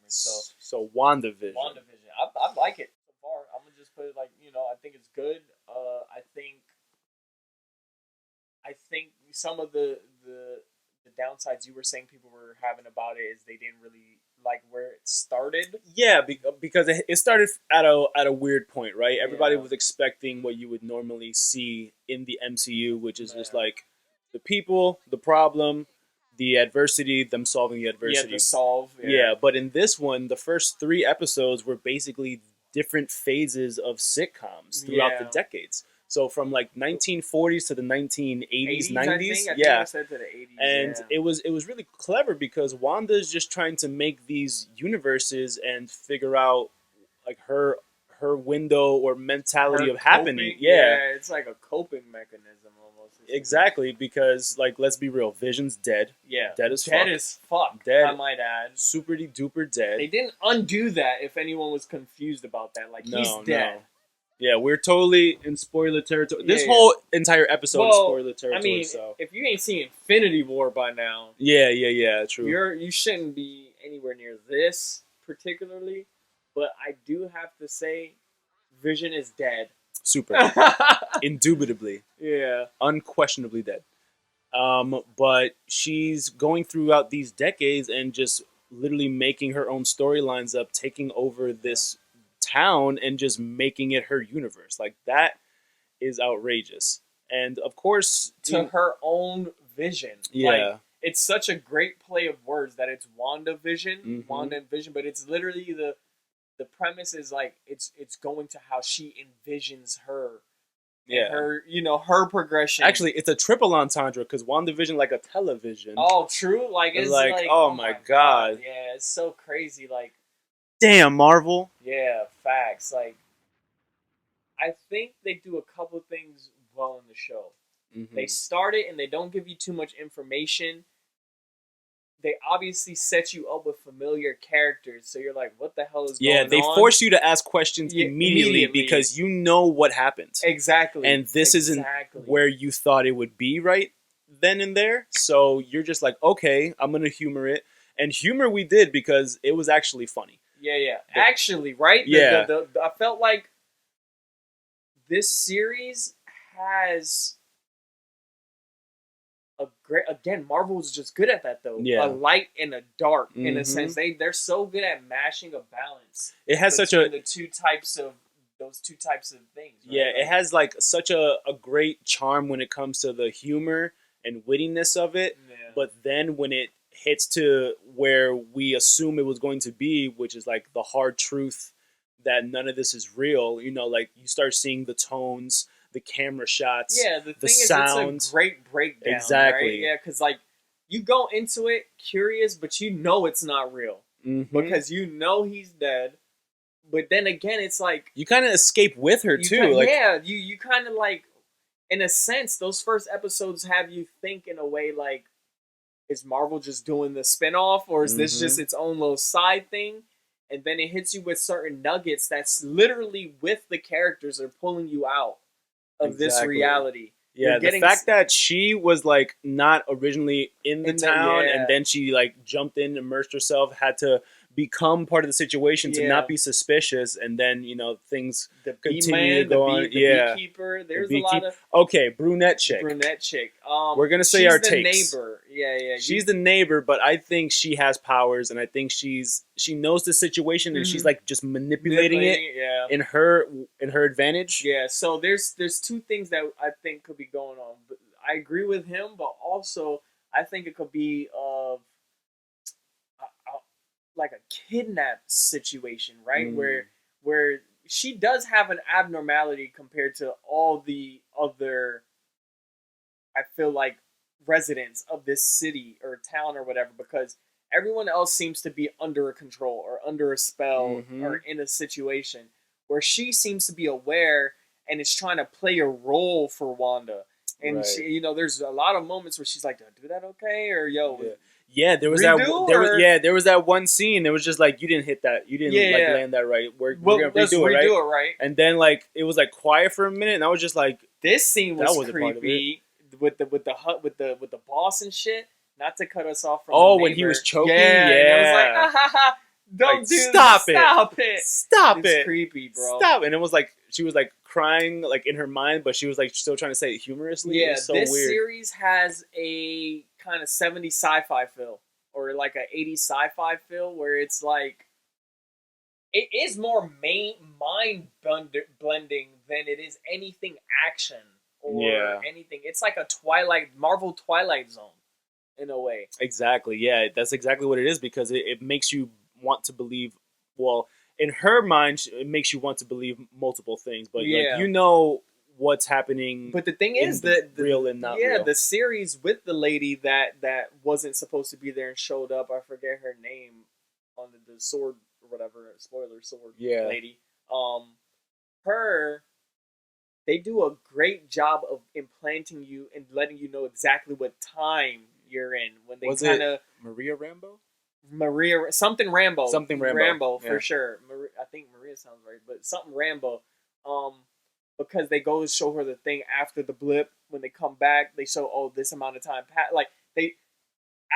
So WandaVision. WandaVision. I like it so far. I'm gonna just put it like, I think it's good. I think some of the downsides you were saying people were having about it is they didn't really like where it started. Yeah, because it started at a weird point, right? Everybody Yeah. was expecting what you would normally see in the MCU, which is just Yeah. like the people, the problem, the adversity, them solving the adversity. Yeah, the solve. Yeah, but in this one, the first 3 episodes were basically different phases of sitcoms throughout the Yeah. decades. So from like 1940s to the 1980s, 90s, I think yeah. I said to the 80s. And yeah. it was really clever because Wanda's just trying to make these universes and figure out like her window or mentality Her of happening. coping, Yeah, it's like a coping mechanism almost. exactly. Because like, let's be real, Vision's dead. Yeah, Dead as dead fuck. as fuck. Dead. I might add. Super duper dead. They didn't undo that. If anyone was confused about that, like he's dead. No. Yeah, we're totally in spoiler territory. Yeah, This whole entire episode is spoiler territory. I mean, so if you ain't seen Infinity War by now, yeah, true. you shouldn't be anywhere near this particularly. But I do have to say, Vision is dead. Super, indubitably, yeah, unquestionably dead. But she's going throughout these decades and just literally making her own storylines up, taking over this town and just making it her universe. Like, that is outrageous. And of course, to her own vision. Yeah. Like, it's such a great play of words that it's WandaVision, Mhm. Wanda and Vision, but it's literally the premise is like it's going to how she envisions her. Yeah. Her, her progression. Actually, it's a triple entendre because WandaVision, like a television. Oh, true. Like, it's like oh my god. Yeah, it's so crazy. Like, damn, Marvel. yeah, facts. Like, I think they do a couple things well in the show. Mm-hmm. They start it and they don't give you too much information. They obviously set you up with familiar characters, so you're like, what the hell is going on? Yeah, they force you to ask questions immediately because you know what happened. Exactly. And this isn't where you thought it would be right then and there. So you're just like, okay, I'm going to humor it. And humor we did because it was actually funny. Yeah. Actually, right? Yeah. I felt like this series has a great... Again, Marvel's just good at that, though. Yeah. A light and a dark, in Mm-hmm. a sense. They're so good at mashing a balance. It has such those two types of things. Right? Yeah, it has like such a great charm when it comes to the humor and wittiness of it. Yeah. But then when it hits to where we assume it was going to be, which is like the hard truth that none of this is real, like you start seeing the tones, the camera shots, the sound. It's a great breakdown. Exactly. Right? Yeah, because like you go into it curious, but you know it's not real because you know he's dead. But then again, it's like you kind of escape with her too. You kind of like, in a sense, those first episodes have you think in a way like, is Marvel just doing the spinoff, or is this just its own little side thing? And then it hits you with certain nuggets that's literally with the characters are pulling you out of this reality. Yeah, the fact that she was like not originally in the town and then she like jumped in, immersed herself, had to become part of the situation to not be suspicious, and then things continue to go on. The beekeeper, there's a lot of brunette chick. We're gonna say our takes. She's the neighbor. Yeah. She's the neighbor, but I think she has powers, and I think she knows the situation, and she's like just manipulating it in her advantage. Yeah. So there's two things that I think could be going on. But I agree with him, but also I think it could be like a kidnap situation, right? Where she does have an abnormality compared to all the other, I feel like, residents of this city or town or whatever, because everyone else seems to be under a control or under a spell or in a situation where she seems to be aware and is trying to play a role for Wanda. And she, there's a lot of moments where she's like, "Do I do that okay?" Or Yeah, there was there was that one scene. It was just like, you didn't hit that, you didn't land that right. We're gonna redo it, right? And then like it was like quiet for a minute, and I was just like, this scene was creepy with the boss and shit. Not to cut us off from when he was choking, and it was like, Don't Like, do stop this. it. Stop it. Stop It's it. creepy, bro. Stop. And it was like she was like crying like in her mind, but she was like still trying to say it humorously. It Yeah, was so this weird. series has a kind of 70s sci-fi feel, or like a 80s sci-fi feel, where it's like it is more mind blending than it is anything action or Yeah. anything. It's like a Marvel Twilight Zone in a way. Exactly. Yeah, that's exactly what it is because it makes you want to believe. Well, in her mind, it makes you want to believe multiple things, but like Yeah. you know what's happening. But the thing in is the that real and not yeah, real. the series with the lady that wasn't supposed to be there and showed up. I forget her name on the sword or whatever. Spoiler sword Yeah. lady. Her they do a great job of implanting you and letting you know exactly what time you're in when they Was kind it of Maria Rambo? Maria something Rambo Something Rambo. Rambo Yeah. for sure. I think Maria sounds right, but something Rambo. Um, because they go to show her the thing after the blip. When they come back, they show this amount of time. Like they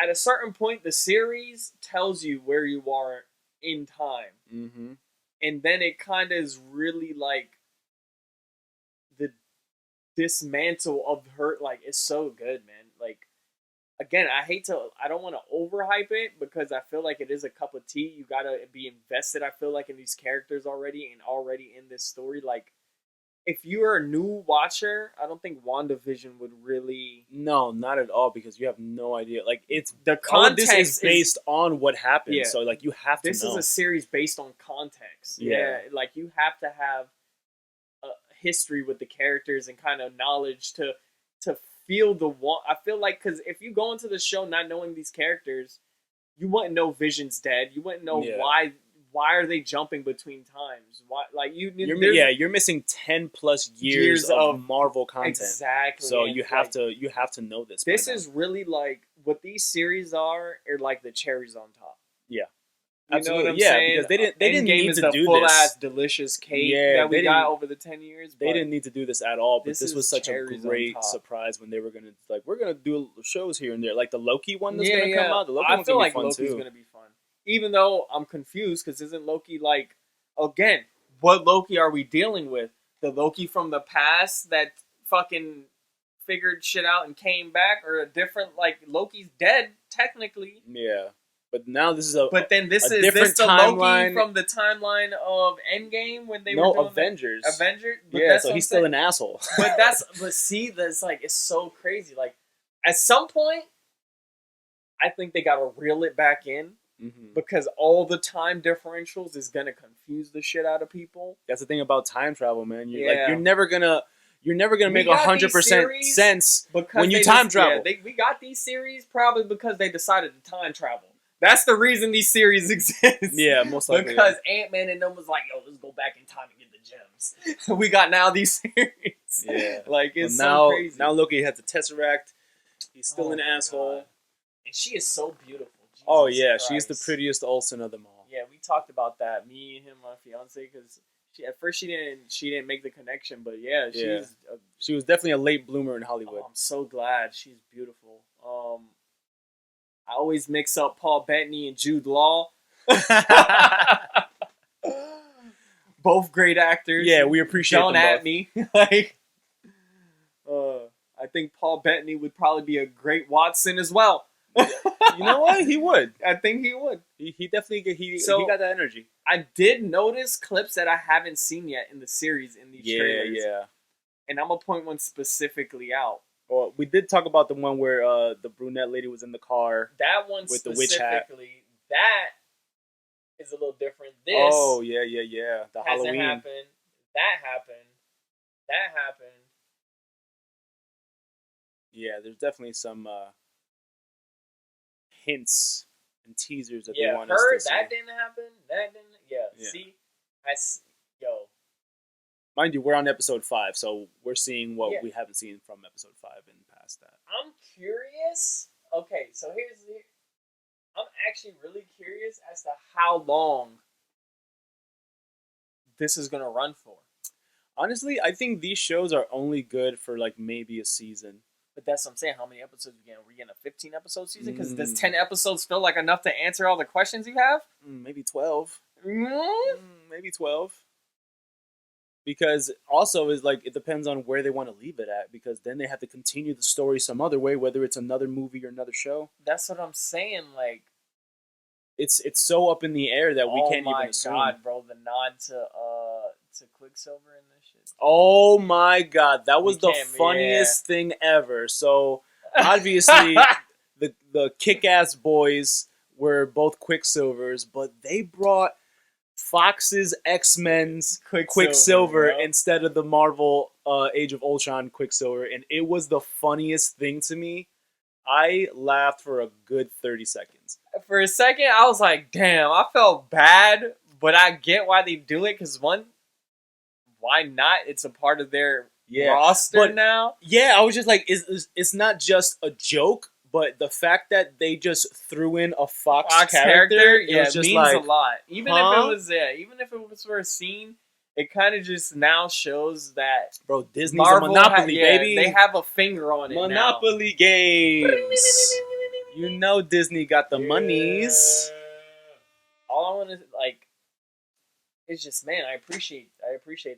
at a certain point, the series tells you where you are in time, Mm-hmm. and then it kind of is really like the dismantle of her. Like it's so good, man. Like again, I don't want to overhype it because I feel like it is a cup of tea. You gotta be invested. I feel like in these characters already and already in this story. Like if you're a new watcher, I don't think WandaVision would really. No, not at all because you have no idea. Like it's The all of this context is based on what happened. Yeah. So like you have to This know. is a series based on context. Yeah. Like you have to have a history with the characters and kind of knowledge to feel the one. I feel like because if you go into the show not knowing these characters, you wouldn't know Vision's dead. You wouldn't know Yeah. why are they jumping between times. Why like you're missing 10+ years of Marvel content. Exactly. So and you have to know this. This is really like what these series are like the cherries on top. Yeah. You Absolutely. know what I'm Yeah, saying? because they didn't Endgame need is to the do full this. ass delicious cake that we got over the 10 years. They didn't need to do this at all. But this this was is such a cherries on great top. surprise when they were gonna we're gonna do shows here and there, like the Loki one that's Yeah, gonna come out. The Loki I one's feel gonna like be fun Loki's too. gonna be fun. Even though I'm confused because isn't Loki like again? What Loki are we dealing with? The Loki from the past that fucking figured shit out and came back, or a different like Loki's dead technically. Yeah, but now this is a But then this a is different this the timeline. Loki from the timeline of Endgame when they no were doing Avengers. Avengers. But Yeah, that's so what he's I'm still saying. an asshole. but see, that's like it's so crazy. Like at some point, I think they gotta reel it back in Mm-hmm. because all the time differentials is gonna confuse the shit out of people. That's the thing about time travel, man. Yeah. You're never gonna make We got 100% these series sense because when you they time just- travel. Yeah, we got these series probably because they decided to time travel. That's the reason these series exist. Yeah, most likely. Because Ant-Man and them was like, yo, let's go back in time and get the gems. We got now these series. Yeah. Like, it's now, so crazy. Now Loki has the Tesseract. He's still an my asshole. God. And she is so beautiful. Jesus Oh, yeah. Christ. She's the prettiest Olsen of them all. Yeah, we talked about that. Me, him, my fiance, because at first she didn't make the connection, but yeah, she was definitely a late bloomer in oh, Hollywood. I'm so glad. She's beautiful. I always mix up Paul Bettany and Jude Law. Both great actors. Yeah, we appreciate Don't them at both. me. Like, I think Paul Bettany would probably be a great Watson as well. You know what? He would. I think he would. He definitely he So- got that energy. I did notice clips that I haven't seen yet in the series in these trailers. Yeah. And I'm gonna point one specifically out. Well, we did talk about the one where the brunette lady was in the car. That one With the witch hat. specifically, that is a little different. This Oh, yeah. The hasn't Halloween. happened. That happened. That happened. Yeah, there's definitely some hints and teasers that they Yeah, want us to see. that didn't happen. That didn't. Yeah. Yeah. See, yo. Mind you, we're on episode 5, so we're seeing what Yeah. we haven't seen from episode 5 and past that. I'm curious. Okay, so I'm actually really curious as to how long this is gonna run for. Honestly, I think these shows are only good for like maybe a season. But that's what I'm saying. How many episodes we getting? Are we getting a 15 episode season? Because does Mm. 10 episodes feel like enough to answer all the questions you have? Maybe 12. Mm? Maybe 12. Because also is like it depends on where they want to leave it at. Because then they have to continue the story some other way, whether it's another movie or another show. That's what I'm saying. Like, It's so up in the air that we oh can't even my assume. god, bro, the nod to Quicksilver in this shit. Oh my god, that was the can't- funniest thing ever. So obviously the kick-ass boys were both Quicksilvers, but they brought Fox's X-Men's Quicksilver bro. instead of the Marvel Age of Ultron Quicksilver, and it was the funniest thing to me. I laughed for a good 30 seconds. For a second, I was like, damn, I felt bad, but I get why they do it, because one, why not? It's a part of their roster but now. Yeah, I was just like, it's not just a joke, but the fact that they just threw in a Fox character, it was just means like, a lot. Even huh? even if it was for a scene, it kind of just now shows that Bro, Disney's Marvel a monopoly, baby. They have a finger on it now. Monopoly games. You know Disney got the monies. All I want to like, it's just, man, I appreciate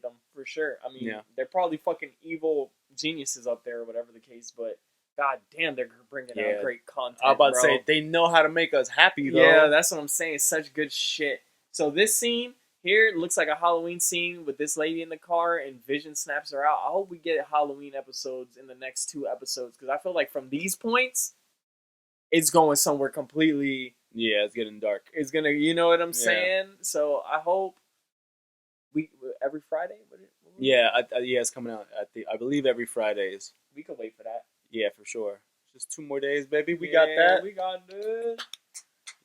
them for sure. I mean, they're probably fucking evil geniuses up there or whatever the case, but god damn, they're bringing out great content. I was about to say they know how to make us happy though. Yeah, that's what I'm saying. Such good shit. So this scene here looks like a Halloween scene with this lady in the car and Vision snaps her out. I hope we get Halloween episodes in the next 2 episodes, because I feel like from these points, it's going somewhere completely. Yeah, it's getting dark. It's gonna, you know what I'm saying? So I hope every Friday. Yeah, it's coming out. I believe every Fridays. We could wait for that. Yeah, for sure. Just 2 more days, baby. We got that. We got it.